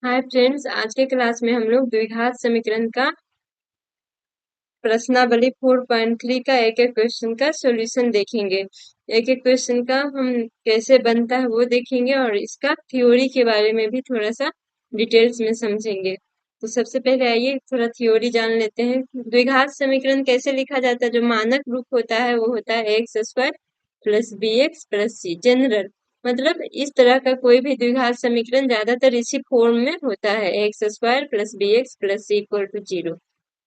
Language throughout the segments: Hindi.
हाय फ्रेंड्स, आज के क्लास में हम लोग द्विघात समीकरण का प्रश्नावली 4.3 का एक एक क्वेश्चन का सॉल्यूशन देखेंगे। एक एक क्वेश्चन का हम कैसे बनता है वो देखेंगे और इसका थ्योरी के बारे में भी थोड़ा सा डिटेल्स में समझेंगे। तो सबसे पहले आइए थोड़ा थ्योरी जान लेते हैं। द्विघात समीकरण कैसे लिखा जाता है? जो मानक रूप होता है वो होता है x square plus B x plus C. General मतलब इस तरह का कोई भी द्विघात समीकरण ज्यादातर इसी फॉर्म में होता है, x square plus B x plus c equal to 0।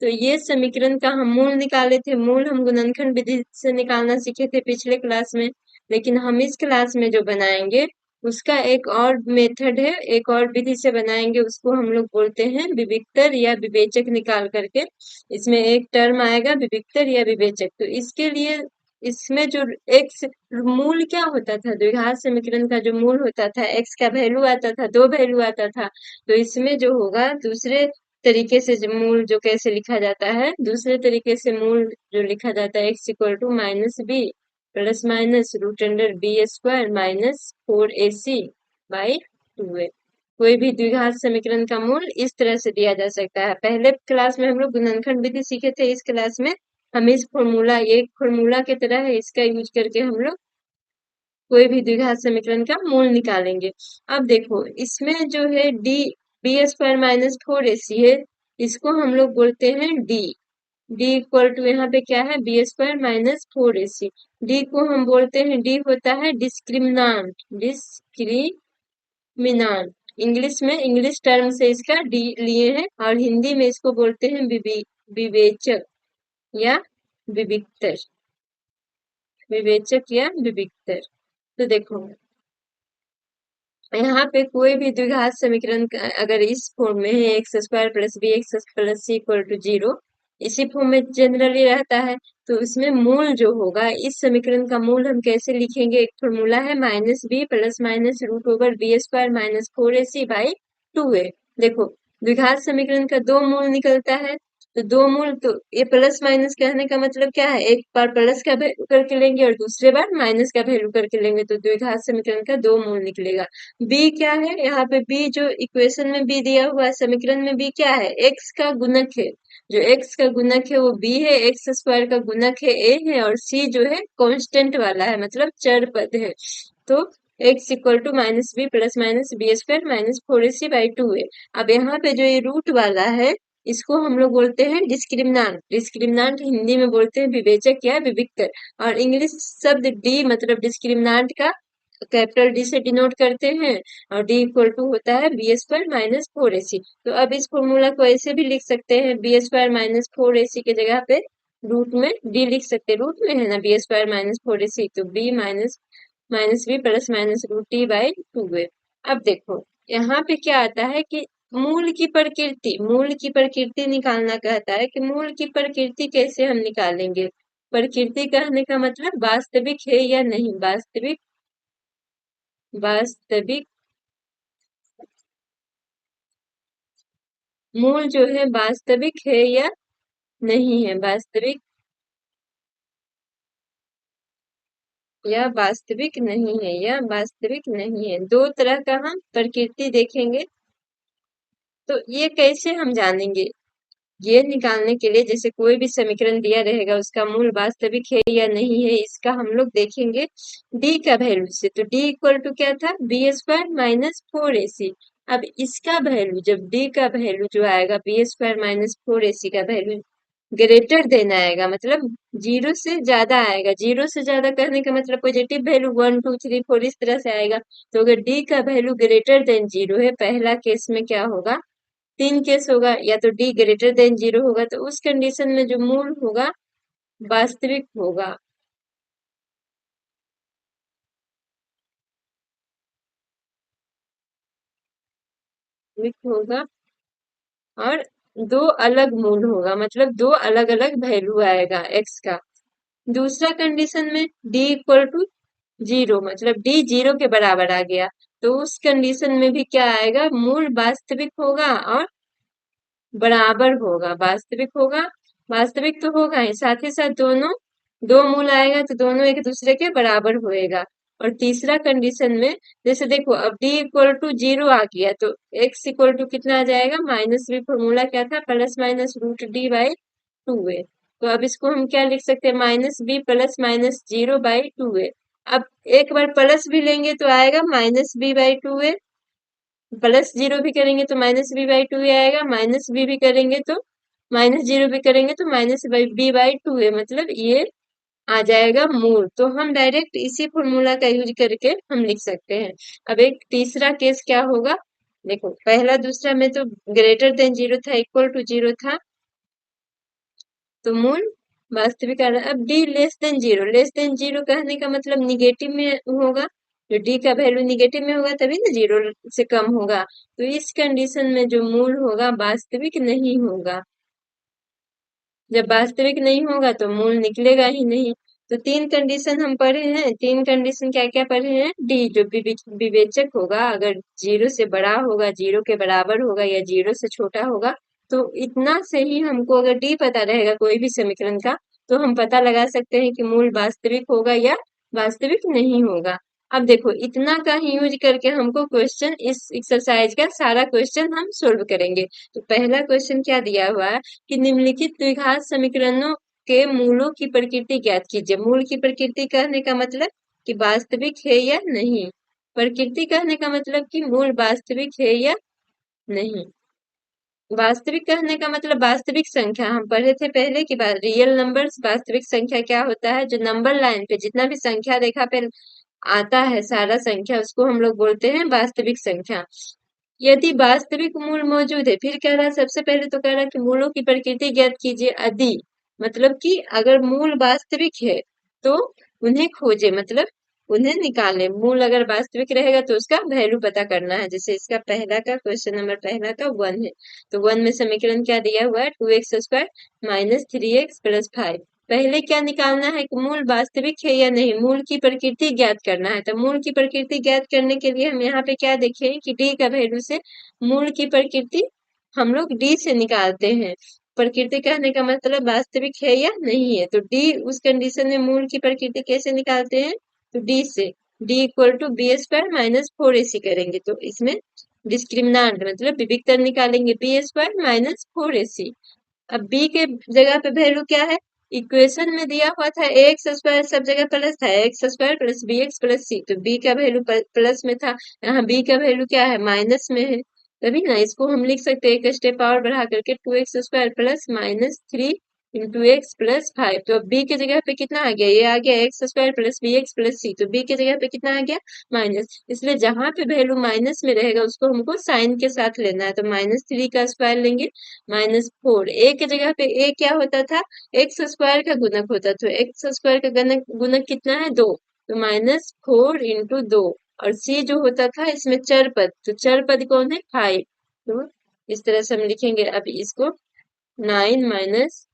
तो ये समीकरण का हम मूल निकाले थे। मूल हम गुणनखंड विधि से निकालना सीखे थे पिछले क्लास में, लेकिन हम इस क्लास में जो बनाएंगे उसका एक और मेथड है, एक और विधि से बनाएंगे। उसको हम लोग बोलते हैं विविक्तर या विवेचक निकाल करके। इसमें एक टर्म आएगा विविक्तर या विवेचक। तो इसके लिए इसमें जो एक्स मूल क्या होता था, द्विघात समीकरण का जो मूल होता था एक्स का वैल्यू आता था, दो वैल्यू आता था। तो इसमें जो होगा दूसरे तरीके से जो मूल जो कैसे लिखा जाता है, दूसरे तरीके से मूल जो लिखा जाता है x equal to minus b plus minus root under b square minus 4ac by 2a। कोई भी द्विघात समीकरण का मूल इस तरह से दिया जा सकता है। पहले क्लास में हम लोग गुणनखंड विधि सीखे थे, इस क्लास में हम इस फॉर्मूला, ये फॉर्मूला की तरह है, इसका यूज करके हम लोग कोई भी द्विघात समीकरण का मूल निकालेंगे। अब देखो इसमें जो है D B square minus 4ac है, इसको हम लोग बोलते हैं डी। डी इक्वल टू यहाँ पे क्या है, B square minus 4ac। D को हम बोलते हैं, डी होता है डिस्क्रिमिनांट। डिस्क्रिमिनांट इंग्लिश में, इंग्लिश टर्म से इसका डी लिए हैं और हिंदी में इसको बोलते हैं विवेचक या विविक्तर। विवेचक या विविक्तर। तो देखो यहाँ पे कोई भी द्विघात समीकरण अगर इस फॉर्म में है, x square plus B x plus c equal to 0, इसी फॉर्म में जनरली रहता है। तो इसमें मूल जो होगा, इस समीकरण का मूल हम कैसे लिखेंगे? एक फॉर्मूला है minus b plus minus root over b square minus 4ac by 2a। देखो द्विघात समीकरण का दो मूल निकलता है, तो दो मूल, तो ये प्लस माइनस कहने का मतलब क्या है, एक बार प्लस का वैल्यू करके लेंगे और दूसरे बार माइनस का वैल्यू करके लेंगे, तो द्विघात समीकरण का दो मूल निकलेगा। बी क्या है यहाँ पे? बी जो इक्वेशन में बी दिया हुआ है, समीकरण में बी क्या है? एक्स का गुणक है। जो एक्स का गुणक है वो बी है, एक्स स्क्वायर का गुणक है ए है, और सी जो है कांस्टेंट वाला है, मतलब चर पद है। तो x equal to minus b plus minus b square minus 4ac by 2a। अब यहाँ पे जो ये रूट वाला है इसको हम लोग बोलते हैं डिस्क्रिमिनांट। डिस्क्रिमिनांट हिंदी में बोलते हैं विवेचक या विविक्तर। और इंग्लिश शब्द डी मतलब डिस्क्रिमिनांट का कैपिटल डी से डिनोट करते हैं, और डी इक्वल टू होता है बी स्क्वायर माइनस 4ac। तो अब इस फॉर्मूला को ऐसे भी लिख सकते हैं, बी स्क्वायर माइनस 4ac के जगह पे रूट में डी लिख सकते हैं। रूट में है ना बी स्क्वायर माइनस 4ac, तो b minus minus b plus minus root t by 2a। अब देखो यहाँ पे क्या आता है कि मूल की प्रकृति, मूल की प्रकृति निकालना कहता है कि मूल की प्रकृति कैसे हम निकालेंगे। प्रकृति कहने का मतलब वास्तविक है या नहीं, वास्तविक, वास्तविक मूल जो है वास्तविक है या नहीं है, वास्तविक या वास्तविक नहीं है, या वास्तविक नहीं है। दो तरह का हम प्रकृति देखेंगे। तो ये कैसे हम जानेंगे? ये निकालने के लिए जैसे कोई भी समीकरण दिया रहेगा उसका मूल वास्तविक है या नहीं है, इसका हम लोग देखेंगे डी का वैल्यू से। तो डी इक्वल टू क्या था, बी स्क्वायर माइनस 4ac। अब इसका वैल्यू, जब डी का वैल्यू जो आएगा बी स्क्वायर माइनस 4ac का वैल्यू ग्रेटर देन आएगा, मतलब जीरो से ज्यादा आएगा। जीरो से ज्यादा करने का मतलब पॉजिटिव वैल्यू 1 2 3 4 इस तरह से आएगा। तो अगर डी का वैल्यू ग्रेटर देन जीरो है, पहला केस में क्या होगा, तीन केस होगा, या तो डी ग्रेटर देन जीरो होगा, तो उस कंडीशन में जो मूल होगा वास्तविक होगा। वास्तविक होगा और दो अलग मूल होगा, मतलब दो अलग अलग वैल्यू आएगा एक्स का। दूसरा कंडीशन में डी इक्वल टू 0, मतलब डी 0 के बराबर आ गया, तो उस कंडीशन में भी क्या आएगा, मूल वास्तविक होगा और बराबर होगा। वास्तविक होगा, वास्तविक तो होगा ही, साथ ही साथ दोनों, दो मूल आएगा तो दोनों एक दूसरे के बराबर होएगा। और तीसरा कंडीशन में जैसे देखो अब d इक्वल टू 0 आ गया तो x इक्वल टू कितना आ जाएगा, माइनस b फॉर्मूला क्या था, plus minus root D by two A. तो अब इसको हम क्या लिख सकते हैं, minus b plus minus 0/2a। अब एक बार प्लस भी लेंगे तो आएगा माइनस b/2a, प्लस 0 भी करेंगे तो माइनस b/2a आएगा, माइनस b भी करेंगे तो माइनस 0 भी करेंगे तो माइनस b/2a, मतलब ये आ जाएगा मूल। तो हम डायरेक्ट इसी फॉर्मूला का यूज करके हम लिख सकते हैं। अब एक तीसरा केस क्या होगा, देखो पहला दूसरा में तो ग्रेटर देन 0 था, इक्वल टू 0 था, तो मूल वास्तविक आ रहा है। अब D less than 0, less than 0 कहने का मतलब निगेटिव में होगा, जो डी का वैल्यू निगेटिव में होगा तभी ना 0 से कम होगा। तो इस कंडीशन में जो मूल होगा वास्तविक नहीं होगा। जब वास्तविक नहीं होगा तो मूल निकलेगा ही नहीं। तो तीन कंडीशन हम पढ़े हैं, तीन कंडीशन क्या क्या पढ़े हैं, डी जो विवेचक होगा अगर 0 से बड़ा होगा, 0 के बराबर होगा या 0 से छोटा होगा, तो इतना से ही हमको अगर डी पता रहेगा कोई भी समीकरण का, तो हम पता लगा सकते हैं कि मूल वास्तविक होगा या वास्तविक नहीं होगा। अब देखो इतना का ही यूज करके हमको क्वेश्चन, इस एक्सरसाइज का सारा क्वेश्चन हम सोल्व करेंगे। तो पहला क्वेश्चन क्या दिया हुआ है कि निम्नलिखित द्विघात समीकरणों के मूलों की प्रकृति ज्ञात कीजिए। मूल की प्रकृति कहने का मतलब कि वास्तविक है या नहीं, प्रकृति कहने का मतलब कि मूल वास्तविक है या नहीं। वास्तविक कहने का मतलब वास्तविक संख्या, हम पढ़े थे पहले कि रियल नंबर्स वास्तविक संख्या क्या होता है, जो नंबर लाइन पे जितना भी संख्या रेखा पे आता है सारा संख्या, उसको हम लोग बोलते हैं वास्तविक संख्या। यदि वास्तविक मूल मौजूद है, फिर कह रहा है सबसे पहले तो कह रहा है कि मूलों की प्रकृति ज्ञात कीजिए। यदि मतलब कि अगर मूल वास्तविक है तो उन्हें खोजे, मतलब उन्हें निकाले। मूल अगर वास्तविक रहेगा तो उसका वैल्यू पता करना है। जैसे इसका पहला का क्वेश्चन नंबर पहला का 1 है, तो 1 में समीकरण क्या दिया हुआ है, 2x² माइनस 3x प्लस 5। पहले क्या निकालना है कि मूल वास्तविक है या नहीं, मूल की प्रकृति ज्ञात करना है। तो मूल की प्रकृति ज्ञात करने के लिए हम यहाँ पे क्या देखें कि डी का वैल्यू से मूल की प्रकृति हम लोग डी से निकालते हैं। प्रकृति कहने का मतलब वास्तविक है या नहीं है, तो डी उस कंडीशन में मूल की प्रकृति कैसे निकालते हैं, तो डी से D equal to b² minus 4ac करेंगे। तो इसमें डिस्क्रिमिनांट मतलब विविक्तर निकालेंगे, b² माइनस 4ac। अब b के जगह पे वैल्यू क्या है, इक्वेशन में दिया हुआ था ax² सब जगह प्लस था, ax² plus bx plus c, तो b का वैल्यू प्लस में था, यहाँ b का वैल्यू क्या है, माइनस में है। तभी ना इसको हम लिख सकते हैं एक स्टेप और बढ़ा करके 2x² plus minus 3 into x plus 5। तो अब b के जगह पे कितना आ गया, ये आ गया x² plus bx plus c, तो b के जगह पे कितना आ गया, माइनस। इसलिए जहां पे वैल्यू माइनस में रहेगा उसको हमको साइन के साथ लेना है, तो -3 का स्क्वायर लेंगे, -4। ए के जगह पे ए क्या होता था, x² का गुणक होता, तो x² का गुणक गुणक कितना है, 2, तो -4 इंटू 2। और c जो होता था इसमें चर पद, तो चर पद कौन है, 5। तो इस तरह से हम लिखेंगे। अब इसको 9 माइनस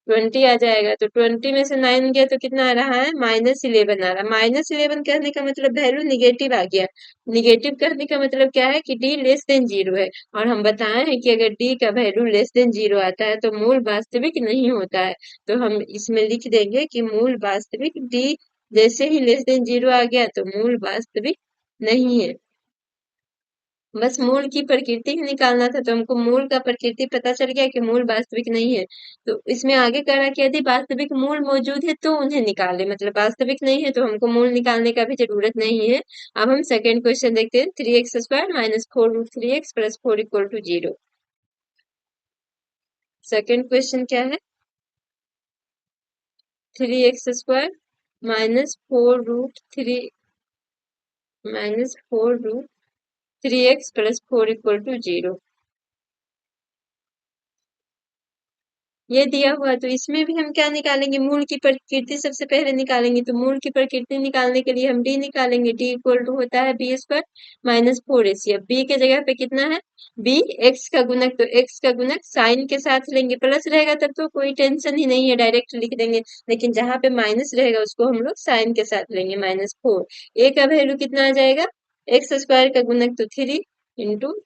20 आ जाएगा, तो 20 में से 9 गया तो कितना आ रहा है, -11 आ रहा है। -11 कहने का मतलब वैल्यू निगेटिव आ गया। निगेटिव कहने का मतलब क्या है कि d लेस देन 0 है, और हम बताए हैं कि अगर d का वैल्यू लेस देन 0 आता है तो मूल वास्तविक नहीं होता है। तो हम इसमें लिख देंगे कि मूल वास्तविक d जैसे ही लेस देन 0 आ गया तो मूल वास्तविक नहीं है। बस मूल की प्रकृति ही निकालना था, तो हमको मूल का प्रकृति पता चल गया कि मूल वास्तविक नहीं है। तो इसमें आगे कह रहा है कि यदि वास्तविक मूल मौजूद है तो उन्हें निकाले, मतलब वास्तविक नहीं है तो हमको मूल निकालने का भी जरूरत नहीं है। अब हम सेकेंड क्वेश्चन देखते हैं, 3x² minus 4√3x plus 4 equal to 0। Second question क्या है, 3x² minus 4√3x plus 4 equal to 0, ये दिया हुआ। तो इसमें भी हम क्या निकालेंगे, मूल की प्रकृति सबसे पहले निकालेंगे। तो मूल की प्रकृति निकालने के लिए हम डी निकालेंगे, डी इक्वल टू होता है b² माइनस 4ac। अब b के जगह पे कितना है, b x का गुणक, तो x का गुणक साइन के साथ लेंगे, प्लस रहेगा तब तो कोई टेंशन ही नहीं है, डायरेक्ट लिख देंगे। लेकिन जहां पे माइनस रहेगा उसको हम लोग साइन के साथ लेंगे, -4। a का वैल्यू कितना आ जाएगा, x² का गुणक तो 3 इंटू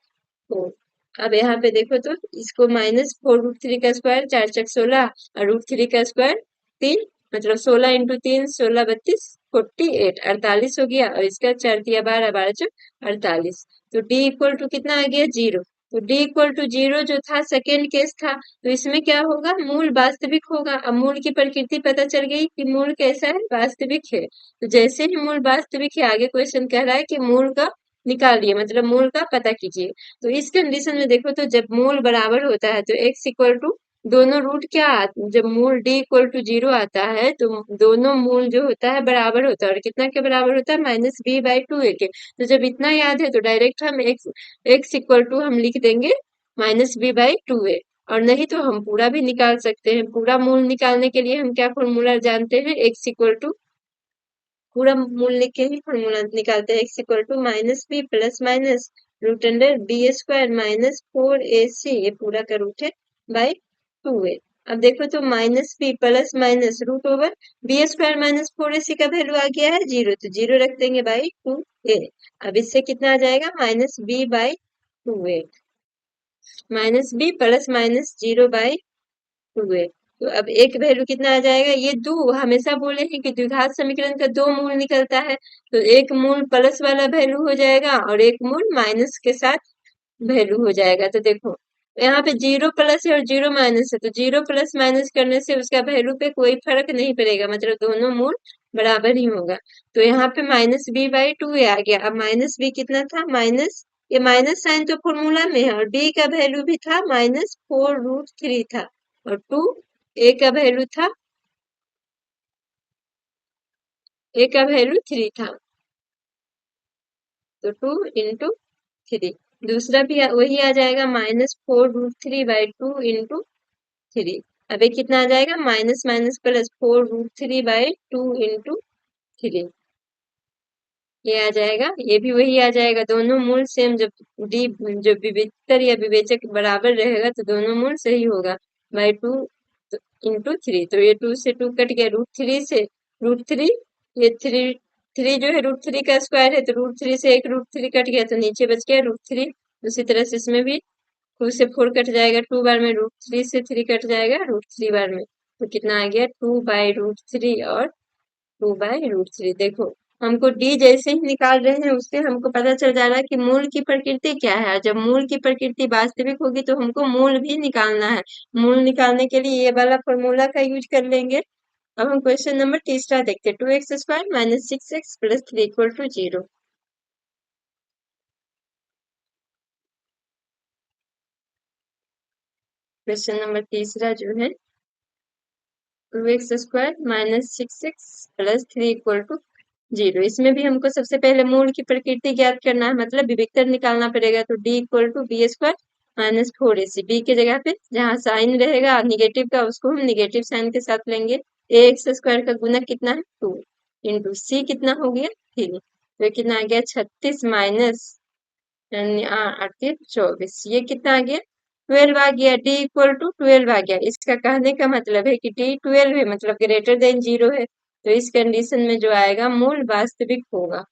4। अब यहाँ पे देखो तो इसको -4√3 का स्क्वायर, 4 चक 16, और √3 का स्क्वायर 3, मतलब 16 इंटू 3 16 32, 48 48 हो गया, और इसका 4 × 12 12 × 48। तो डी इक्वल टू कितना आ गया? 0। तो डी इक्वल टू 0 जो था सेकेंड केस था, तो इसमें क्या होगा? मूल वास्तविक होगा। अब मूल की प्रकृति पता चल गई कि मूल कैसा है? वास्तविक है। तो जैसे ही मूल वास्तविक है, आगे क्वेश्चन कह रहा है कि मूल का निकालिए, मतलब मूल का पता कीजिए। तो इस कंडीशन में देखो, तो जब मूल बराबर होता है तो x इक्वल टू दोनों रूट क्या जब मूल d इक्वल टू 0 आता है तो दोनों मूल जो होता है बराबर होता है, और कितना के बराबर होता है? -b/2a के। तो जब इतना याद है तो डायरेक्ट हम x इक्वल टू हम लिख देंगे -b/2a, और नहीं तो हम पूरा भी निकाल सकते हैं। पूरा मूल निकालने के लिए हम क्या फॉर्मूला जानते हैं? x इक्वल टू पूरा मूल लिख के ही फॉर्मूला निकालते हैं। x equal to -b plus minus root under b² -4ac, ये पूरा का रूट है, बाई 2a। अब देखो तो -b plus minus root over b² -4ac का वैल्यू आ गया है 0, तो 0 रख देंगे बाई 2a। अब इससे कितना आ जाएगा? -b/2a, -b plus minus 0/2a। तो अब एक वैल्यू कितना आ जाएगा? ये दो, हमेशा बोले हैं कि द्विघात समीकरण का दो मूल निकलता है, तो एक मूल प्लस वाला वैल्यू हो जाएगा और एक मूल माइनस के साथ वैल्यू हो जाएगा। तो देखो यहाँ पे 0 प्लस है और 0 माइनस है, तो 0 प्लस माइनस करने से उसका वैल्यू पे कोई फर्क नहीं पड़ेगा, मतलब दोनों मूल बराबर ही होगा। तो यहाँ पे -b/2a आ गया। अब -b कितना था? माइनस, ये माइनस साइन तो फॉर्मूला में है, और b का वैल्यू भी था -4√3 था, और 2 a का वैल्यू था, a का वैल्यू 3 था, तो 2 × 3। दूसरा भी वही आ जाएगा -4√3/2 × 3। अब ये कितना आ जाएगा? माइनस माइनस प्लस 4√3/2 × 3, ये आ जाएगा। ये भी वही आ जाएगा। दोनों मूल सेम, जब डी जो विविधतर या विवेचक बराबर रहेगा तो दोनों मूल सही होगा। /2 × 3, तो ये 2 से 2 कट गया, √3 से √3, ये 3 जो है √3 का स्क्वायर है, तो √3 से एक √3 कट गया, तो नीचे बच गया √3। उसी तरह से इसमें भी 2 से 4 कट जाएगा, 2 बार में √3 से 3 कट जाएगा √3 बार में, तो कितना आ गया? 2/√3 और 2/√3। देखो हमको डी जैसे ही निकाल रहे हैं उससे हमको पता चल जा रहा है कि मूल की प्रकृति क्या है, और जब मूल की प्रकृति वास्तविक होगी तो हमको मूल भी निकालना है। मूल निकालने के लिए ये वाला फॉर्मूला का यूज कर लेंगे। अब हम क्वेश्चन नंबर तीसरा देखते हैं। 2x² - 6x + 3 = 0। क्वेश्चन नंबर तीसरा जो है 2x² - 6x + 3 = 0। इसमें भी हमको सबसे पहले मूल की प्रकृति ज्ञात करना है, मतलब विविक्तर निकालना पड़ेगा। तो d = b² - 4ac, b की जगह पे जहाँ साइन रहेगा निगेटिव का उसको हम निगेटिव साइन के साथ लेंगे। ax² का गुणक कितना है? 2 × c कितना हो गया? 3, तो कितना आ गया? 36 माइनस 24, ये कितना आ गया? 12 आ गया। d = 12 आ गया। इसका कहने का मतलब है कि d 12 है, मतलब ग्रेटर देन 0 है, तो इस कंडीशन में जो आएगा मूल वास्तविक होगा,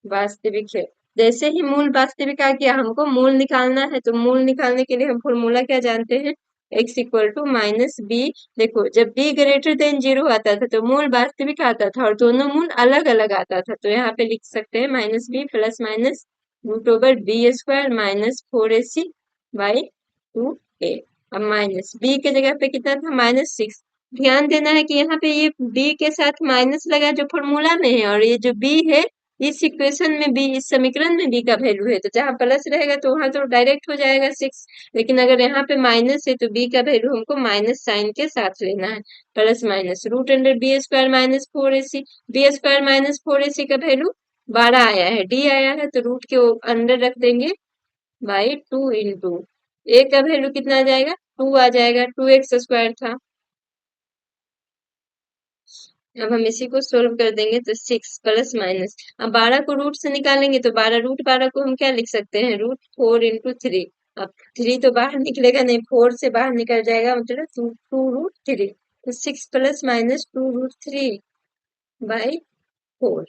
वास्तविक है। जैसे ही मूल वास्तविक आ गया, हमको मूल निकालना है, तो मूल निकालने के लिए हम फॉर्मूला क्या जानते हैं? x = -b। देखो जब b ग्रेटर देन 0 आता था तो मूल वास्तविक आता था और दोनों मूल अलग अलग आता था, तो यहाँ पे लिख सकते हैं -b plus minus √b² -4ac/2a। अब माइनस b के जगह पे कितना था? -6। ध्यान देना है कि यहाँ पे ये b के साथ माइनस लगा जो फॉर्मूला में है, और ये जो b है इस इक्वेशन में b, इस समीकरण में b का वैल्यू है, तो जहाँ प्लस रहेगा तो वहां तो डायरेक्ट हो जाएगा 6, लेकिन अगर यहाँ पे माइनस है तो b का वैल्यू हमको माइनस साइन के साथ लेना है। Plus minus root under b² -4ac, b² -4ac का वैल्यू 12 आया है, d आया है, तो रूट के अंदर रख देंगे बाई 2 × a का वैल्यू कितना आ जाएगा? 2 आ जाएगा, 2x² था। अब हम इसी को सोल्व कर देंगे तो 6 प्लस माइनस, अब 12 को रूट से निकालेंगे तो 12 को हम क्या लिख सकते हैं? √4 × 3। अब 3 तो बाहर निकलेगा नहीं, 4 से बाहर निकल जाएगा, मतलब 2√3, तो 6 प्लस माइनस 2√3/4।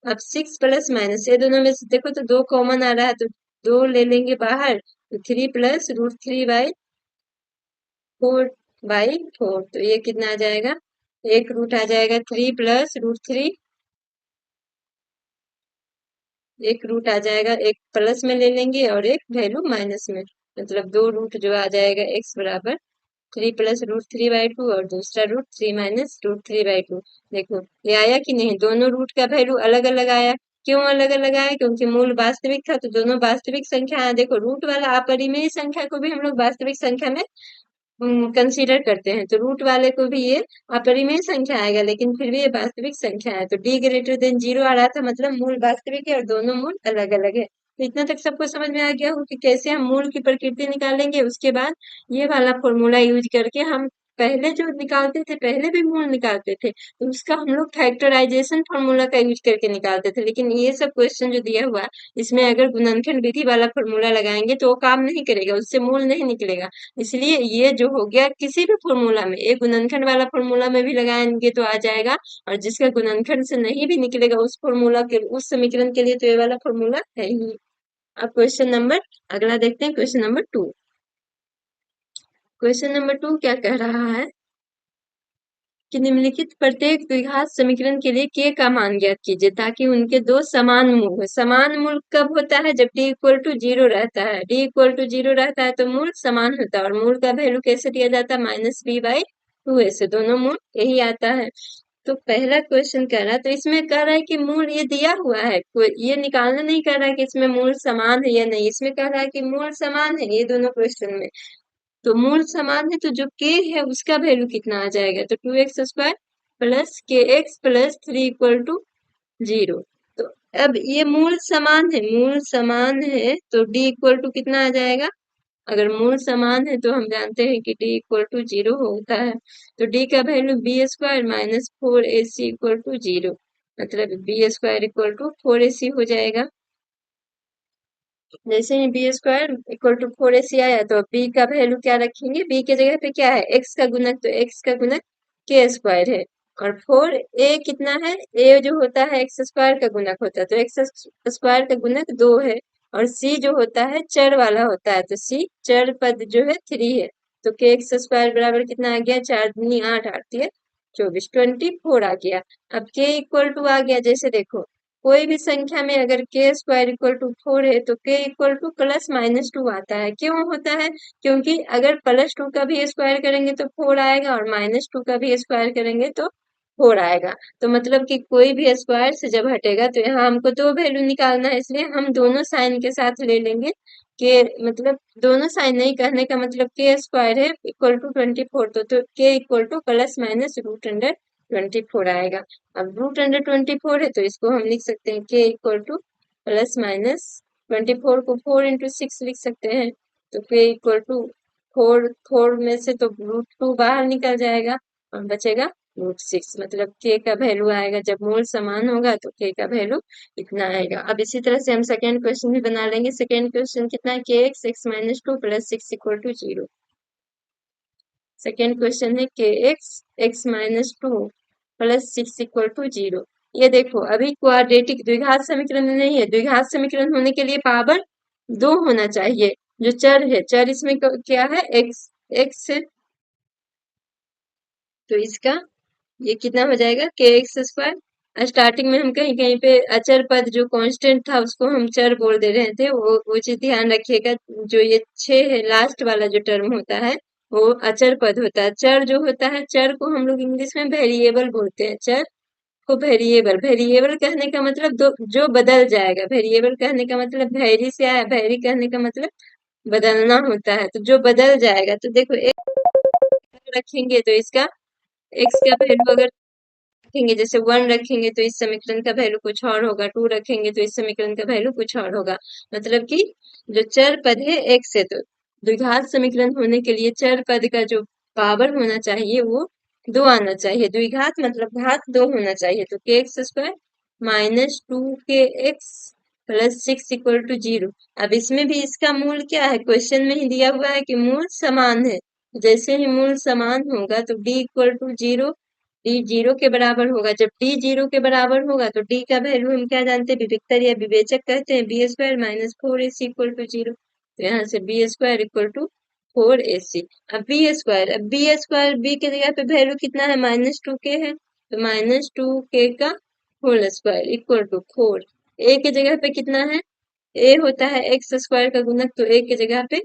अब 6 प्लस माइनस ये दोनों में से देखो तो 2 कॉमन आ रहा है, तो 2 ले लेंगे बाहर, तो 3 प्लस √3/4 तो ये कितना आ जाएगा? एक रूट आ जाएगा 3 + √3, एक रूट आ जाएगा, एक प्लस में ले लेंगे और एक वैल्यू माइनस में, मतलब दो रूट जो आ जाएगा x बराबर 3 + √3/2 और दूसरा रूट 3 - √3/2। देखो ये आया कि नहीं, दोनों रूट का वैल्यू अलग अलग आया। क्यों अलग अलग आया? क्योंकि मूल वास्तविक था, तो दोनों वास्तविक संख्या है। देखो रूट वाला अपरिमेय संख्या को भी हम लोग वास्तविक संख्या में कंसीडर करते हैं, तो रूट वाले को भी ये अपरिमेय संख्या आएगा, लेकिन फिर भी ये वास्तविक संख्या है। तो d 0 आ रहा था, मतलब मूल वास्तविक है और दोनों मूल अलग अलग है। तो इतना तक सबको समझ में आ गया हो कि कैसे हम मूल की प्रकृति निकालेंगे। उसके बाद ये वाला फॉर्मूला यूज करके हम पहले जो निकालते थे, पहले भी मूल निकालते थे, तो उसका हम लोग फैक्टराइजेशन फॉर्मूला का यूज करके निकालते थे। लेकिन ये सब क्वेश्चन जो दिया हुआ है, इसमें अगर गुणनखंड विधि वाला फॉर्मूला लगाएंगे तो वो काम नहीं करेगा, उससे मूल नहीं निकलेगा। इसलिए ये जो हो गया, किसी भी फॉर्मूला में, एक गुणनखंड वाला फॉर्मूला में भी लगाएंगे तो आ जाएगा, और जिसका गुणनखंड से नहीं भी निकलेगा उस फॉर्मूला के, उस समीकरण के लिए तो ये वाला फॉर्मूला है ही। अब क्वेश्चन नंबर अगला देखते हैं, क्वेश्चन नंबर 2। क्वेश्चन नंबर 2 क्या कह रहा है कि निम्नलिखित प्रत्येक द्विघात समीकरण के लिए k का मान ज्ञात कीजिए ताकि उनके दो समान मूल हो। समान मूल कब होता है? जब d = 0 रहता है। d = 0 रहता है तो मूल समान होता है, और मूल का वैल्यू कैसे दिया जाता है? -b/2a से, दोनों मूल यही आता है। तो पहला क्वेश्चन कह रहा है, तो इसमें कह रहा है कि मूल ये दिया हुआ है, कोई ये निकालना नहीं कह रहा है कि इसमें मूल समान है या नहीं, इसमें कह रहा है कि मूल समान है ये दोनों क्वेश्चन में। तो मूल समान है तो जो k है उसका वैल्यू कितना आ जाएगा? तो 2x² + kx + 3 = 0। तो अब ये मूल समान है, मूल समान है तो d = कितना आ जाएगा? अगर मूल समान है तो हम जानते हैं कि d = 0 होता है। तो d का वैल्यू b² - 4ac = 0, मतलब b² = 4ac हो जाएगा। जैसे ही b² = 4ac आया तो b का वैल्यू क्या रखेंगे? b के जगह पे क्या है? x का गुणक, तो x का गुणक k² है, और 4a कितना है? a जो होता है x² का गुणक होता है, तो x² का गुणक 2 है, और c जो होता है चर वाला होता है, तो c चर पद जो है 3 है। तो kx² बराबर कितना आ गया? 4 दूनी 8, 8 तिया 24, 24 आ गया। अब k = आ गया, जैसे देखो कोई भी संख्या में अगर k² = 4 है तो k = +-2 आता है। क्यों होता है? क्योंकि अगर +2 का भी स्क्वायर करेंगे तो 4 आएगा, और -2 का भी स्क्वायर करेंगे तो 4 आएगा। तो मतलब कि कोई भी स्क्वायर से जब हटेगा तो यहाँ हमको दो वैल्यू निकालना है, इसलिए हम दोनों साइन के साथ ले लेंगे। के मतलब दोनों साइन नहीं, कहने का मतलब k² है =24, तो k = ±√24 आएगा। अब √24 है तो इसको हम लिख सकते हैं k = ±24 को 4 × 6 लिख सकते हैं। तो k = 4, 4 में से तो √2 बाहर निकल जाएगा और बचेगा √6, मतलब k का वैल्यू आएगा, जब मूल समान होगा तो k का वैल्यू इतना आएगा। अब इसी तरह से हम सेकेंड क्वेश्चन भी बना लेंगे। सेकेंड क्वेश्चन कितना है? kx x - 2 + 6 = 0। सेकेंड क्वेश्चन है kx x - 2 + 6 = 0। ये देखो अभी क्वाड्रेटिक द्विघात समीकरण नहीं है, द्विघात समीकरण होने के लिए पावर 2 होना चाहिए। जो चर है, चर इसमें क्या है? x है, तो इसका ये कितना हो जाएगा? kx²। स्टार्टिंग में हम कहीं कहीं पे अचर पद जो कांस्टेंट था उसको हम चर बोल दे रहे थे, वो चीज ध्यान रखिएगा। जो ये 6 है, लास्ट वाला जो टर्म होता है वो अचर पद होता है। चर जो होता है, चर को हम लोग इंग्लिश में वेरिएबल बोलते हैं। चर को वेरिएबल, वेरिएबल कहने का मतलब जो बदल जाएगा। वेरिएबल कहने का मतलब वैरी से आया, वैरी कहने का मतलब बदलना होता है, तो जो बदल जाएगा। तो देखो एक रखेंगे तो इसका x का वैल्यू अगर रखेंगे, जैसे 1 रखेंगे तो इस समीकरण का वैल्यू कुछ और होगा, 2 रखेंगे तो इस समीकरण का वैल्यू कुछ और होगा। मतलब कि जो चर पद है x है, तो द्विघात समीकरण होने के लिए चर पद का जो पावर होना चाहिए वो 2 आना चाहिए। द्विघात मतलब घात 2 होना चाहिए। तो kx² - 2kx + 6 = 0। अब इसमें भी इसका मूल क्या है? क्वेश्चन में ही दिया हुआ है कि मूल समान है। जैसे ही मूल समान होगा तो d = 0, d 0 के बराबर होगा। जब d 0 के बराबर होगा तो d का वैल्यू हम क्या जानते हैं? विविक्तर या विवेचक कहते हैं। b² - 4ac = 0। तो यहाँ से b² = 4ac। अब बी स्क्वायर बी की जगह पे वैल्यू कितना है, -2k है, तो -2k का होल स्क्वायर इक्वल टू 4। ए की जगह पे कितना है, ए होता है एक्स स्क्वायर का गुणक, तो ए की जगह पे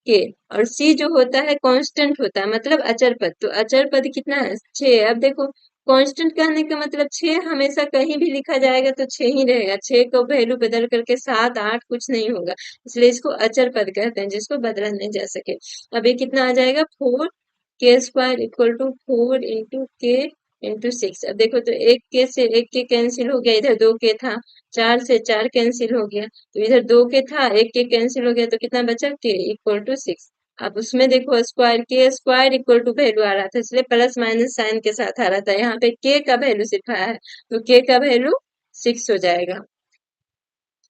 के। और सी जो होता है कांस्टेंट होता है, मतलब अचर पद, तो अचर पद कितना है 6। अब देखो कांस्टेंट कहने का मतलब 6 हमेशा कहीं भी लिखा जाएगा तो 6 ही रहेगा, 6 को वैल्यू बदल करके 7 8 कुछ नहीं होगा, इसलिए इसको अचर पद कहते हैं जिसको बदला नहीं जा सके। अब ये कितना आ जाएगा 4k² equal to 4 into k into 6। अब देखो तो एक के से एक के कैंसिल हो गया, इधर 2k था, 4 से 4 कैंसिल हो गया, तो इधर 2k था, एक के कैंसिल हो गया, तो कितना बचा k इक्वल टू 6। अब उसमें देखो square k² equal to value आ रहा था, इसलिए प्लस माइनस साइन के साथ आ रहा था, यहाँ पे k का वैल्यू सिर्फ आया है, तो k का वैल्यू 6 हो जाएगा।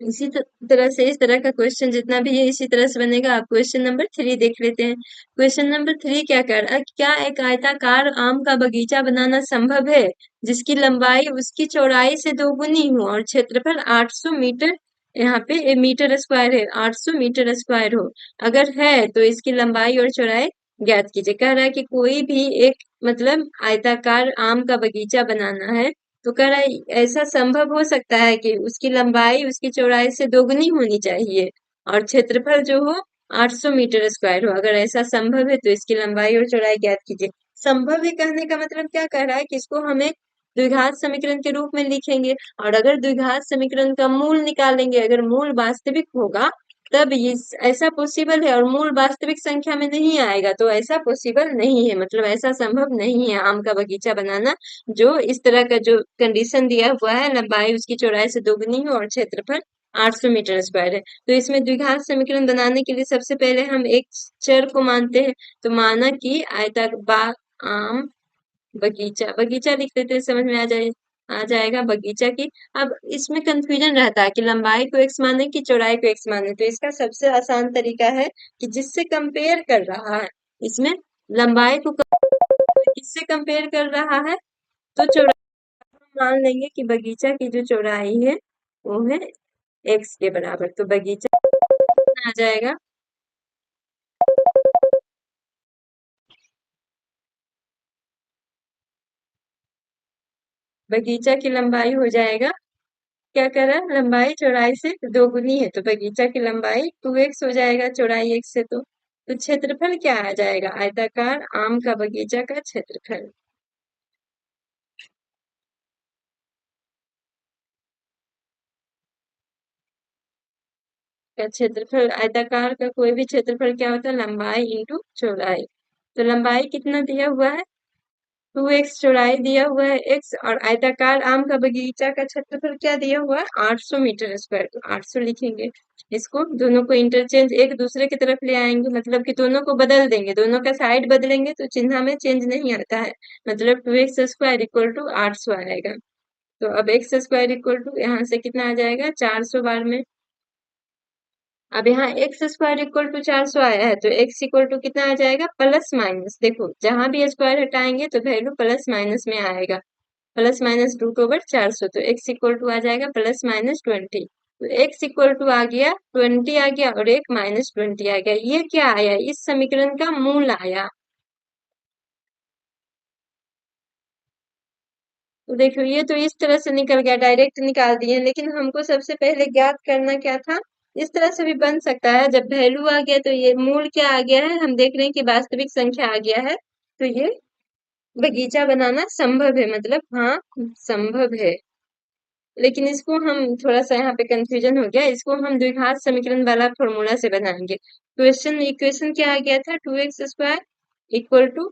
इसी तरह से इस तरह का क्वेश्चन जितना भी है इसी तरह से बनेगा। आप क्वेश्चन नंबर 3 देख लेते हैं। क्वेश्चन नंबर 3 क्या कर रहा है, क्या एक आयताकार आम का बगीचा बनाना संभव है जिसकी लंबाई उसकी चौड़ाई से दोगुनी हो और क्षेत्रफल 800 मीटर, यहाँ पे मीटर स्क्वायर है, 800 मीटर स्क्वायर हो। अगर है तो इसकी लंबाई और चौड़ाई ज्ञात कीजिए। कह रहा है कि कोई भी एक मतलब आयताकार आम का बगीचा बनाना है, तो कह रहा है ऐसा संभव हो सकता है कि उसकी लंबाई उसकी चौड़ाई से दोगुनी होनी चाहिए और क्षेत्रफल जो हो 800 मीटर स्क्वायर हो। अगर ऐसा संभव है तो इसकी लंबाई और चौड़ाई ज्ञात कीजिए। संभव है कहने का मतलब क्या कह रहा है कि इसको हमें द्विघात समीकरण के रूप में लिखेंगे, और अगर द्विघात समीकरण का मूल निकालेंगे, अगर मूल वास्तविक होगा तब ये ऐसा पॉसिबल है, और मूल वास्तविक संख्या में नहीं आएगा तो ऐसा पॉसिबल नहीं है, मतलब ऐसा संभव नहीं है आम का बगीचा बनाना जो इस तरह का जो कंडीशन दिया हुआ है, लंबाई उसकी चौड़ाई से दोगुनी हो और क्षेत्रफल 800 मीटर स्क्वायर है। तो इसमें द्विघात समीकरण बनाने के लिए सबसे पहले हम एक चर को मानते हैं, तो माना कि आम बगीचा, बगीचा लिख देते हैं, समझ में आ जाएगा बगीचा की। अब इसमें कंफ्यूजन रहता है कि लंबाई को x माने कि चौड़ाई को x माने, तो इसका सबसे आसान तरीका है कि जिससे कंपेयर कर रहा है, इसमें लंबाई को किससे कंपेयर कर रहा है, तो चौड़ाई मान लेंगे कि बगीचा की जो चौड़ाई है वो है x के बराबर, तो बगीचा आ जाएगा बगीचा की लंबाई हो जाएगा, क्या कह रहा है लंबाई चौड़ाई से दोगुनी है, तो बगीचा की लंबाई 2x हो जाएगा चौड़ाई x से, तो क्षेत्रफल क्या आ जाएगा, आयताकार आम का बगीचा का क्षेत्रफल। का क्षेत्रफल, आयताकार का कोई भी क्षेत्रफल क्या होता है, लंबाई इंटू चौड़ाई। तो लंबाई कितना दिया हुआ है 2x, चौड़ाई दिया हुआ है x, और आयताकार आम का बगीचा का क्षेत्रफल क्या दिया हुआ है 800 मीटर स्क्वायर, तो 800 लिखेंगे। इसको दोनों को इंटरचेंज एक दूसरे की तरफ ले आएंगे, मतलब कि दोनों को बदल देंगे, दोनों का साइड बदलेंगे तो चिन्ह में चेंज नहीं आता है, मतलब 2x² इक्वल टू 800 आएगा। तो अब x² इक्वल टू यहाँ से कितना आ जाएगा 400 बार में। अब यहाँ x² इक्वल टू 400 आया है, तो x इक्वल टू कितना आ जाएगा प्लस माइनस, देखो जहां भी स्क्वायर हटाएंगे तो वैल्यू प्लस माइनस में आएगा, प्लस माइनस √400, तो x इक्वल टू आ जाएगा +-20। तो x इक्वल टू आ गया 20 आ गया, और एक -20 आ गया, ये क्या आया इस समीकरण का मूल आया। तो देखो ये तो इस तरह से निकल गया, डायरेक्ट निकाल दिए, लेकिन हमको सबसे पहले ज्ञात करना क्या था, इस तरह से भी बन सकता है, जब वैल्यू आ गया तो ये मूल क्या आ गया है, हम देख रहे हैं कि वास्तविक संख्या आ गया है, तो ये बगीचा बनाना संभव है, मतलब हाँ संभव है। लेकिन इसको हम थोड़ा सा यहाँ पे कंफ्यूजन हो गया, इसको हम द्विघात समीकरण वाला फॉर्मूला से बनाएंगे। इक्वेशन क्या आ गया था 2x² इक्वल टू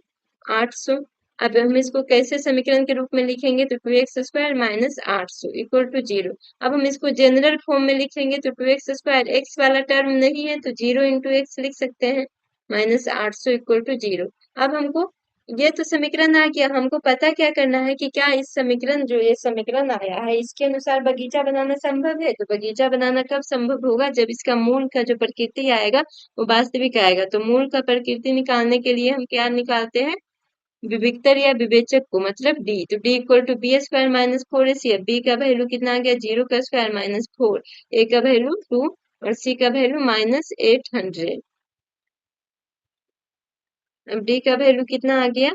800। अब हम इसको कैसे समीकरण के रूप में लिखेंगे, तो 2x² माइनस 800 इक्वल टू 0। अब हम इसको जनरल फॉर्म में लिखेंगे, तो 2x² x वाला टर्म नहीं है तो 0 × x लिख सकते हैं, -800 इक्वल टू 0। अब हमको ये तो समीकरण आ गया, हमको पता क्या करना है कि क्या इस समीकरण जो ये समीकरण आया है इसके अनुसार बगीचा बनाना संभव है। तो बगीचा बनाना कब संभव होगा, जब इसका मूल का जो प्रकृति आएगा वो वास्तविक आएगा। तो मूल का प्रकृति निकालने के लिए हम क्या निकालते हैं, विविक्तर या विवेचक को, मतलब डी। तो D equal to b² minus 4ac, b का वैल्यू कितना आ गया 0 का स्क्वायर -4, ए का वैल्यू 2 और सी का वैल्यू -800। अब डी का वैल्यू कितना आ गया,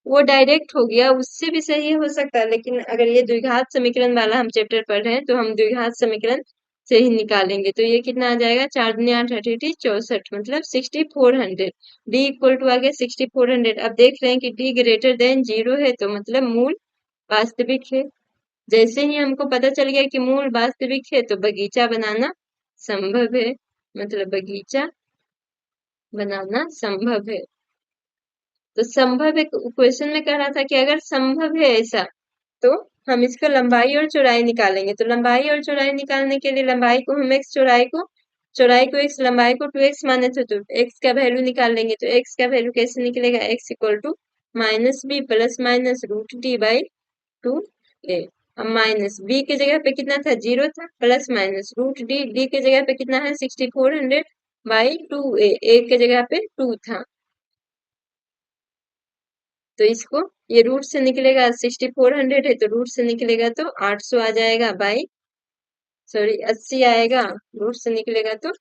वो डायरेक्ट हो गया, उससे भी सही हो सकता है, लेकिन अगर ये द्विघात समीकरण वाला हम चैप्टर पढ़ रहे हैं तो हम द्विघात समीकरण से ही निकालेंगे। तो ये कितना आ जाएगा, 4 दूनी 8 88 64, मतलब 6400। डी इक्वल टू आ गया 6400। अब देख रहे हैं कि डी ग्रेटर देन 0 है, तो मतलब मूल वास्तविक है। जैसे ही हमको पता चल गया कि मूल वास्तविक है, तो बगीचा बनाना संभव है, मतलब बगीचा बनाना संभव है। तो संभव है, क्वेश्चन में कह रहा था कि अगर संभव है ऐसा, तो हम इसका लंबाई और चौड़ाई निकालेंगे। तो लंबाई और चौड़ाई निकालने के लिए लंबाई को हम x, चौड़ाई को x, लंबाई को 2x माने थे, तो x का वैल्यू निकाल लेंगे। तो x का वैल्यू कैसे निकलेगा, x equal to minus b plus minus root D by 2a। अब माइनस b के जगह पे कितना था, 0 था, plus minus root D, D के जगह पे कितना है 6400 बाई 2a, a के जगह पे 2 था। तो इसको ये रूट से निकलेगा, 6400 है तो रूट से निकलेगा तो 800 आ जाएगा बाई, सॉरी 80 आएगा, रूट से निकलेगा तो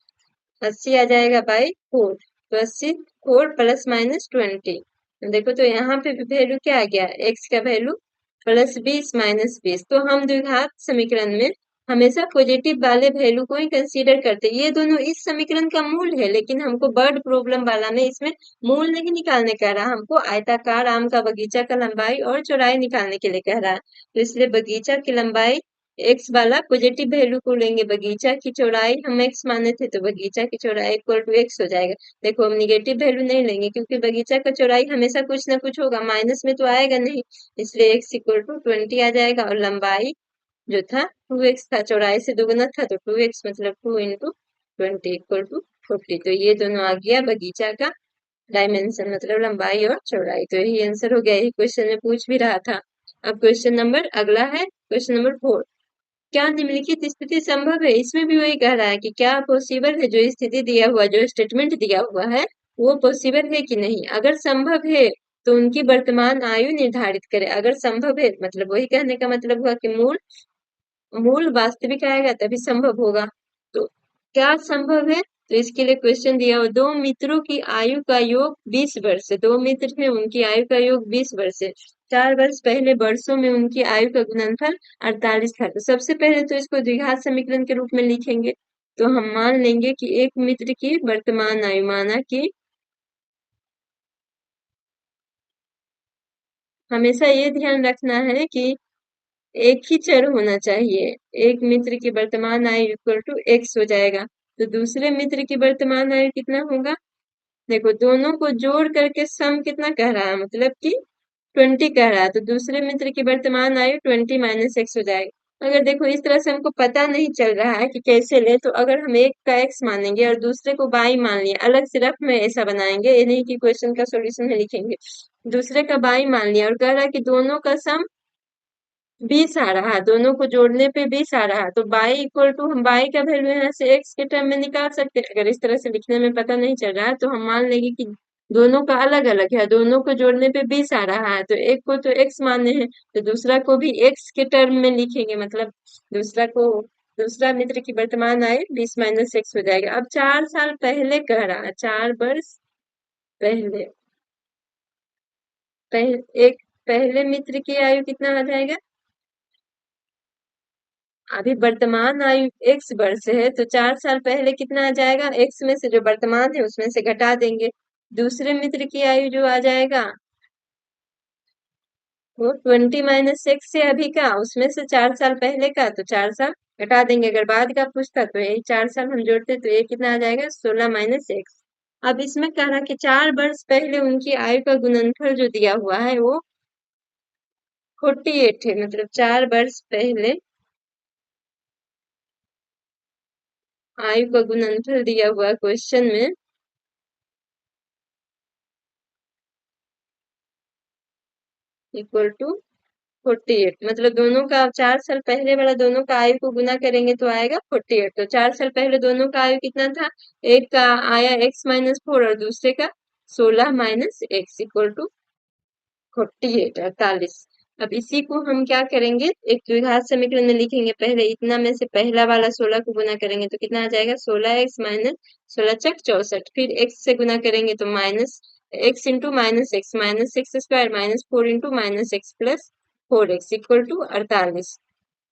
80 आ जाएगा बाई 4। तो 80 4 प्लस माइनस 20। देखो तो यहाँ पे वैल्यू क्या आ गया, एक्स का वैल्यू +20 - 20। तो हम द्विघात समीकरण में हमेशा पॉजिटिव वाले वैल्यू को ही कंसीडर करते हैं। ये दोनों इस समीकरण का मूल है, लेकिन हमको वर्ड प्रॉब्लम वाला में इसमें मूल नहीं निकालने कह रहा, हमको आयताकार आम का बगीचा का लंबाई और चौड़ाई निकालने के लिए कह रहा है। तो इसलिए बगीचा की लंबाई एक्स वाला पॉजिटिव वैल्यू को लेंगे, बगीचा की चौड़ाई हम एक्स माने थे, तो बगीचा की चौड़ाई इक्वल टू एक्स हो जाएगा। देखो हम निगेटिव वैल्यू नहीं लेंगे, क्योंकि बगीचा का चौड़ाई हमेशा कुछ ना कुछ होगा, माइनस में तो आएगा नहीं, इसलिए x इक्वल टू 20 आ जाएगा। और लंबाई जो था 2x था, चौड़ाई से दोगुना था, तो 2x मतलब 2 इंटू 20 इक्वल टू 40। तो ये दोनों आ गया बगीचा का डायमेंशन, मतलब लंबाई और चौड़ाई। तो यही आंसर हो गया, यही क्वेश्चन में पूछ भी रहा था। अब क्वेश्चन नंबर अगला है, क्वेश्चन नंबर 4। क्या निम्नलिखित स्थिति संभव है, इसमें भी वही कह रहा है कि क्या पॉसिबल है, जो स्थिति दिया हुआ, जो स्टेटमेंट दिया हुआ है वो पॉसिबल है कि नहीं। अगर संभव है तो उनकी वर्तमान आयु निर्धारित करें। अगर संभव है मतलब वही कहने का मतलब हुआ कि मूल मूल वास्तविक आएगा तभी संभव होगा। तो क्या संभव है, तो इसके लिए क्वेश्चन दिया हुआ, दो मित्रों की आयु का योग 20 वर्ष है। दो मित्र थे, उनकी आयु का योग 20 वर्ष है। 4 वर्ष पहले वर्षों में उनकी आयु का गुणनफल 48 था। तो सबसे पहले तो इसको द्विघात समीकरण के रूप में लिखेंगे। तो हम मान लेंगे कि एक मित्र की वर्तमान आयु, माना कि हमेशा ये ध्यान रखना है कि एक ही चर होना चाहिए। एक मित्र की वर्तमान आयु इक्वल टू एक्स हो जाएगा, तो दूसरे मित्र की वर्तमान आयु कितना होगा, देखो दोनों को जोड़ करके सम कितना कह रहा है, मतलब कि 20 कह रहा है, तो दूसरे मित्र की वर्तमान आयु 20 - x हो जाएगा। अगर देखो इस तरह से हमको पता नहीं चल रहा है कि कैसे ले, तो अगर हम एक का x मानेंगे और दूसरे को y मान लिया, अलग से रफ में ऐसा बनाएंगे, ये नहीं कि क्वेश्चन का सोल्यूशन में लिखेंगे। दूसरे का y मान लिया और कह रहा है कि दोनों का सम 20 आ रहा है, दोनों को जोड़ने पे 20 आ रहा है, तो बाई इक्वल टू, हम बाई का वैल्यू यहाँ से x के टर्म में निकाल सकते हैं। अगर इस तरह से लिखने में पता नहीं चल रहा है तो हम मान लेंगे कि दोनों का अलग अलग है, दोनों को जोड़ने पे 20 आ रहा है, तो एक को तो x माने हैं, तो दूसरा को भी x के टर्म में लिखेंगे, मतलब दूसरा को, दूसरा मित्र की वर्तमान आयु 20 - x हो जाएगा। अब 4 साल पहले कह रहा है, 4 वर्ष पहले, एक पहले मित्र की आयु कितना आ जाएगा, अभी वर्तमान आयु x वर्ष है, तो 4 साल पहले कितना आ जाएगा, x में से जो वर्तमान है उसमें से घटा देंगे। दूसरे मित्र की आयु जो आ जाएगा वो 20 - x से अभी का, उसमें से 4 साल पहले का, तो 4 साल घटा देंगे। अगर बाद का पूछता तो यही 4 साल हम जोड़ते, तो ये कितना आ जाएगा, 16 - x। अब इसमें कह रहा कि 4 वर्ष पहले उनकी आयु का गुणनफल जो दिया हुआ है वो 48 है, मतलब 4 वर्ष पहले आयु का गुणनफल दिया हुआ क्वेश्चन में इक्वल टू 48, मतलब दोनों का 4 साल पहले वाला दोनों का आयु को गुना करेंगे तो आएगा 48। तो 4 साल पहले दोनों का आयु कितना था, एक का आया x - 4 और दूसरे का 16 - x इक्वल टू 48, 48। अब इसी को हम क्या करेंगे, एक द्विघात समीकरण में लिखेंगे। पहले इतना में से पहला वाला 16 को गुना करेंगे तो कितना आ जाएगा, 16x - 16 × 64, फिर x से गुना करेंगे तो x into minus x square minus 4 into -x plus 4x equal to 48।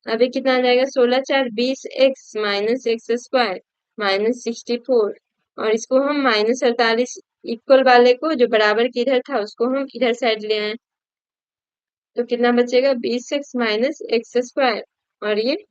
अभी कितना आ जाएगा, 16×4 = 20x माइनस एक्स स्क्वायर -64, और इसको हम -48 इक्वल वाले को जो बराबर के इधर था उसको हम इधर साइड ले आए, तो कितना बचेगा 20x माइनस एक्स स्क्वायर, और ये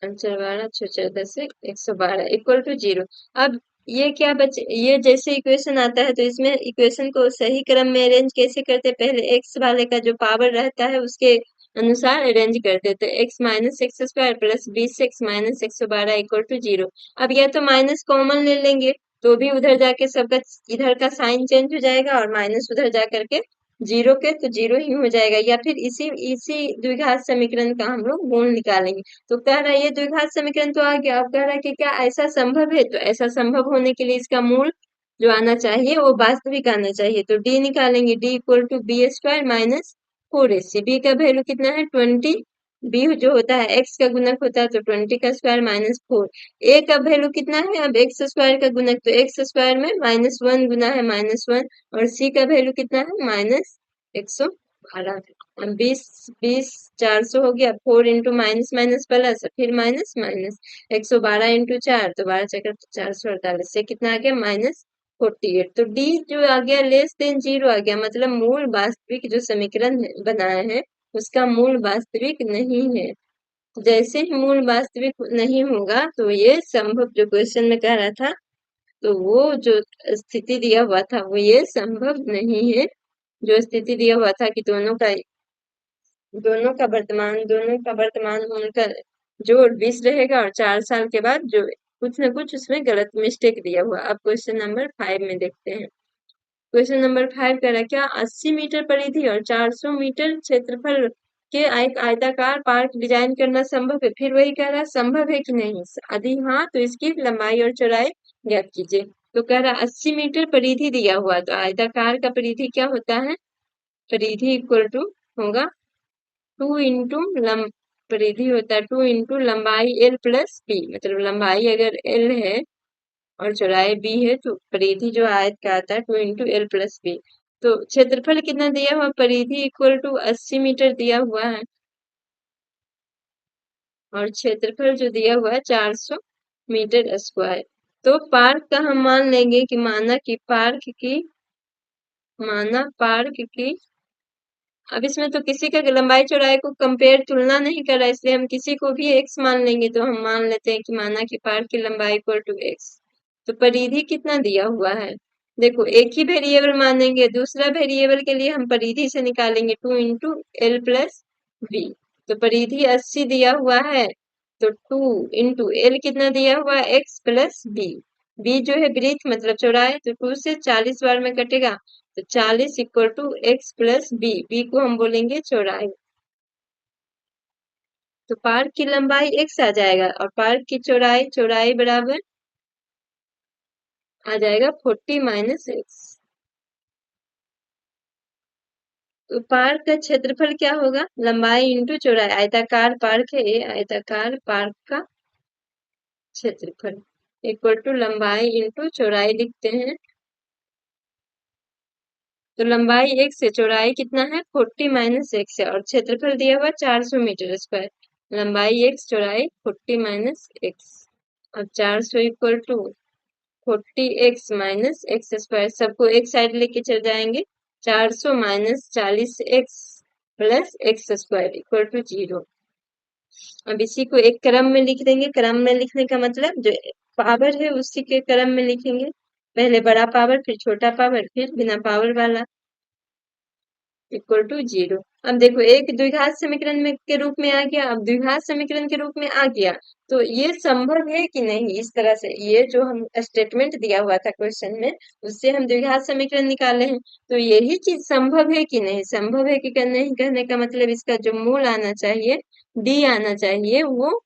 4×12 6×4 10 112 इक्वल टू 0। अब ये क्या बचे, ये जैसे इक्वेशन आता है तो इसमें इक्वेशन को सही क्रम में अरेंज कैसे करते हैं, पहले एक्स वाले का जो पावर रहता है उसके अनुसार अरेंज करते हैं, तो x minus x square plus 20x minus 112 equal to 0। अब या तो माइनस कॉमन ले लेंगे तो भी उधर जाके सबका इधर का साइन चेंज हो जाएगा, और माइनस उधर जा करके जीरो के तो जीरो ही हो जाएगा, या फिर इसी इसी द्विघात समीकरण का हम लोग गुण निकालेंगे। तो कह रहा है ये द्विघात समीकरण तो आ गया, अब कह रहा है कि क्या ऐसा संभव है, तो ऐसा संभव होने के लिए इसका मूल जो आना चाहिए वो वास्तविक आना चाहिए, तो डी निकालेंगे, D equal to b square minus 4ac। B का वैल्यू कितना है 20, बी जो होता है एक्स का गुणक होता है तो 20 का स्क्वायर माइनस 4। ए का वैल्यू कितना है, अब एक्स स्क्वायर का गुणक, तो एक्स स्क्वायर में -1 गुना है -1, और सी का वैल्यू कितना है -112। अब 20 20 400 हो गया, 4 इंटू माइनस माइनस प्लस फिर माइनस माइनस, 112 इंटू 4 तो 12×4 = 448 से कितना आ गया -48। तो डी जो आ गया लेस देन 0 आ गया, मतलब मूल वास्तविक जो समीकरण बनाया है उसका मूल वास्तविक नहीं है। जैसे ही मूल वास्तविक नहीं होगा तो ये संभव, जो क्वेश्चन में कह रहा था तो वो जो स्थिति दिया हुआ था वो ये संभव नहीं है। जो स्थिति दिया हुआ था कि दोनों का वर्तमान उनका जोड़ 20 रहेगा, और 4 साल के बाद जो कुछ न कुछ उसमें गलत मिस्टेक दिया हुआ। अब क्वेश्चन नंबर 5 में देखते हैं। क्वेश्चन नंबर 5 कह रहा है क्या 80 मीटर परिधि और 400 मीटर क्षेत्रफल के एक आयताकार पार्क डिजाइन करना संभव है। फिर वही कह रहा है संभव है कि नहीं, यदि हाँ तो इसकी लंबाई और चौड़ाई ज्ञात कीजिए। तो कह रहा 80 मीटर परिधि दिया हुआ, तो आयताकार का परिधि क्या होता है, परिधि इक्वल टू होगा 2 इंटू परिधि होता है 2 इंटू लंबाई l प्लस b, मतलब लंबाई अगर l है और चौड़ाई b है तो परिधि जो आयत का आता है 2 इंटू l प्लस b। तो क्षेत्रफल कितना दिया हुआ, परिधि इक्वल टू 80 मीटर दिया हुआ है, और क्षेत्रफल जो दिया हुआ है 400 मीटर स्क्वायर। तो पार्क का हम मान लेंगे कि माना पार्क की अब इसमें तो किसी का लंबाई चौड़ाई को कंपेयर तुलना नहीं कर रहा है, इसलिए हम किसी को भी x मान लेंगे, तो हम मान लेते हैं कि माना कि पार्क की लंबाई इक्वल टू x। तो परिधि कितना दिया हुआ है, देखो एक ही वेरिएबल मानेंगे, दूसरा वेरिएबल के लिए हम परिधि से निकालेंगे 2 इंटू एल प्लस बी। तो परिधि 80 दिया हुआ है, तो 2 इंटू एल कितना दिया हुआ है x प्लस बी। बी जो है वृत्त मतलब चौड़ाई, तो 2 से 40 बार में कटेगा, तो 40 equal to x plus b, b को हम बोलेंगे चौड़ाई। तो पार्क की लंबाई x आ जाएगा, और पार्क की चौड़ाई चौड़ाई बराबर आ जाएगा 40 माइनस एक्स। तो पार्क का क्षेत्रफल क्या होगा, लंबाई इंटू चौड़ाई, आयताकार पार्क है ये, आयताकार पार्क का क्षेत्रफल इक्वल टू लंबाई इंटू चौड़ाई लिखते हैं। तो लंबाई x है, चौड़ाई कितना है 40 माइनस एक्स है, और क्षेत्रफल दिया हुआ 400 मीटर स्क्वायर। लंबाई x चौड़ाई 40 माइनस एक्स। अब 400 equal to 40x minus x square, सबको एक साइड लेके चल जाएंगे, 400 minus 40x plus x square equal to 0। अब इसी को एक क्रम में लिख देंगे, क्रम में लिखने का मतलब जो पावर है उसी के क्रम में लिखेंगे, पहले बड़ा पावर फिर छोटा पावर फिर बिना पावर वाला इक्वल टू 0। अब देखो एक द्विघात समीकरण में के रूप में आ गया, अब द्विघात समीकरण के रूप में आ गया तो ये संभव है कि नहीं, इस तरह से ये जो हम स्टेटमेंट दिया हुआ था क्वेश्चन में उससे हम द्विघात समीकरण निकाले हैं, तो यही चीज संभव है कि नहीं, संभव है कि नहीं कहने का मतलब इसका जो मूल आना चाहिए डी आना चाहिए, वो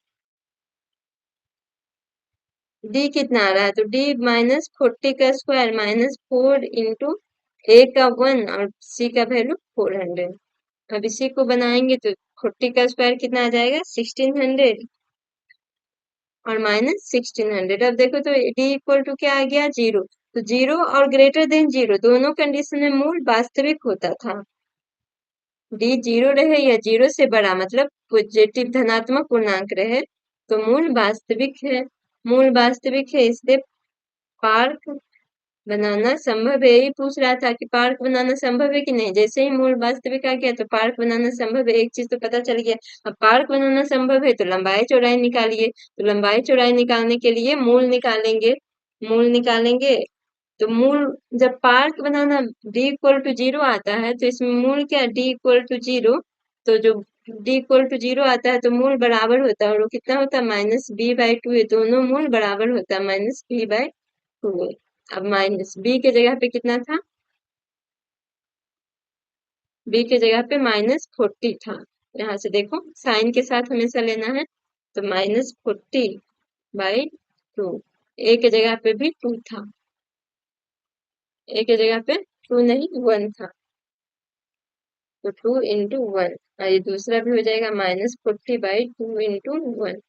डी कितना आ रहा है, तो डी -40 का स्क्वायर -4 इंटू ए का 1 और सी का वैल्यू 400। अब इसी को बनाएंगे तो 40 का स्क्वायर कितना आ जाएगा 1600, और -1600। अब देखो तो डी इक्वल टू क्या आ गया 0, तो 0 और ग्रेटर देन 0 दोनों कंडीशन में मूल वास्तविक होता था। डी 0 रहे या 0 से बड़ा मतलब पॉजिटिव धनात्मक पूर्णांक रहे तो मूल वास्तविक है। मूल वास्तविक है इसलिए पार्क बनाना संभव है। यही पूछ रहा था कि पार्क बनाना संभव है कि नहीं। जैसे ही मूल वास्तविक आ गया तो पार्क बनाना संभव है, एक चीज तो पता चल गया। अब पार्क बनाना संभव है तो लंबाई चौड़ाई निकालिए। तो लंबाई चौड़ाई निकालने के लिए मूल निकालेंगे। मूल निकालेंगे तो मूल जब पार्क बनाना d इक्वल टू 0 आता है तो इसमें मूल क्या d इक्वल टू 0। तो जो d इक्वल टू 0 आता है तो मूल बराबर होता है और वो कितना होता है -b/2। ये दोनों मूल बराबर होता है -b/2। अब माइनस b के जगह पे कितना था, b के जगह पे -40 था। यहाँ से देखो साइन के साथ हमेशा लेना है तो -40/2। a के जगह पे भी 2 था, a के जगह पे 2 नहीं 1 था तो 2 इंटू 1। और ये दूसरा भी हो जाएगा -40/2 इंटू 1।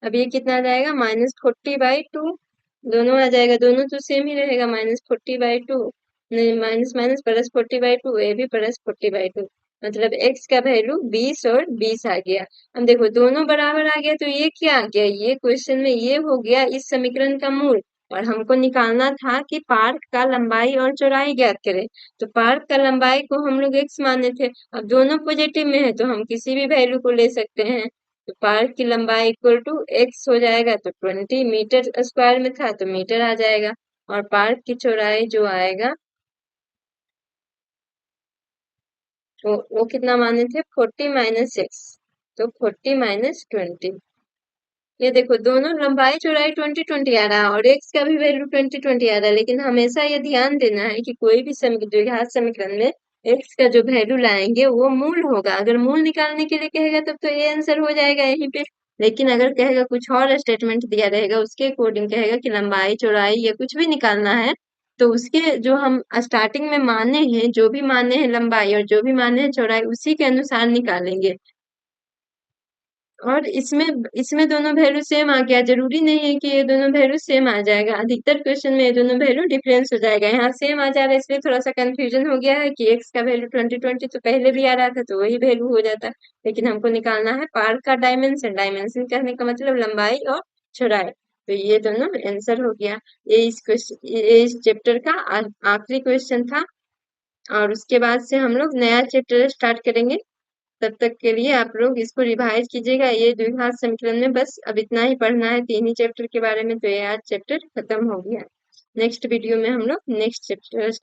अब ये कितना आ जाएगा -40/2। दोनों आ जाएगा, दोनों तो सेम ही रहेगा -40/2। नहीं माइनस माइनस +40/2, ये भी +40/2। मतलब x का वैल्यू 20 और 20 आ गया। अब देखो दोनों बराबर आ गया तो ये क्या आ गया, ये क्वेश्चन में ये हो गया इस समीकरण का मूल। और हमको निकालना था कि पार्क का लंबाई और चौड़ाई ज्ञात करें। तो पार्क का लंबाई को हम लोग x माने थे, अब दोनों पॉजिटिव में है तो हम किसी भी वैल्यू को ले सकते हैं। तो पार्क की लंबाई इक्वल टू x हो जाएगा तो 20 मीटर स्क्वायर में था तो मीटर आ जाएगा। और पार्क की चौड़ाई जो आएगा तो वो कितना माने थे 40 - x, तो 40 - 20। ये देखो दोनों लंबाई चौड़ाई 20 20 आ रहा है और x का भी वैल्यू 20 20 आ रहा है। लेकिन हमेशा ये ध्यान देना है कि कोई भी द्विघात समीकरण में x का जो वैल्यू लाएंगे वो मूल होगा। अगर मूल निकालने के लिए कहेगा तब तो ये आंसर हो जाएगा यहीं पे। लेकिन अगर कहेगा कुछ और स्टेटमेंट दिया रहेगा उसके अकॉर्डिंग कहेगा कि लंबाई चौड़ाई या कुछ भी निकालना है तो उसके जो हम स्टार्टिंग में माने हैं, जो भी माने हैं लंबाई और जो भी माने हैं चौड़ाई उसी के अनुसार निकालेंगे। और इसमें इसमें दोनों वैल्यू सेम आ गया, जरूरी नहीं है कि ये दोनों वैल्यू सेम आ जाएगा। अधिकतर क्वेश्चन में ये दोनों वैल्यू डिफरेंस हो जाएगा। यहाँ सेम आ जा रहा है इसलिए थोड़ा सा कंफ्यूजन हो गया है कि x का वैल्यू 20 20 तो पहले भी आ रहा था तो वही वैल्यू हो जाता। लेकिन हमको निकालना है पार्क का डायमेंशन। डायमेंशन कहने का मतलब लंबाई और चौड़ाई। तो ये दोनों आंसर हो गया। ये इस क्वेश्चन ये इस चैप्टर का आखिरी क्वेश्चन था। और उसके बाद से हम लोग नया चैप्टर स्टार्ट करेंगे। तब तक के लिए आप लोग इसको रिवाइज कीजिएगा। ये द्विघात समीकरण में बस अब इतना ही पढ़ना है, 3 ही चैप्टर के बारे में। तो ये आज चैप्टर खत्म हो गया। नेक्स्ट वीडियो में हम लोग नेक्स्ट चैप्टर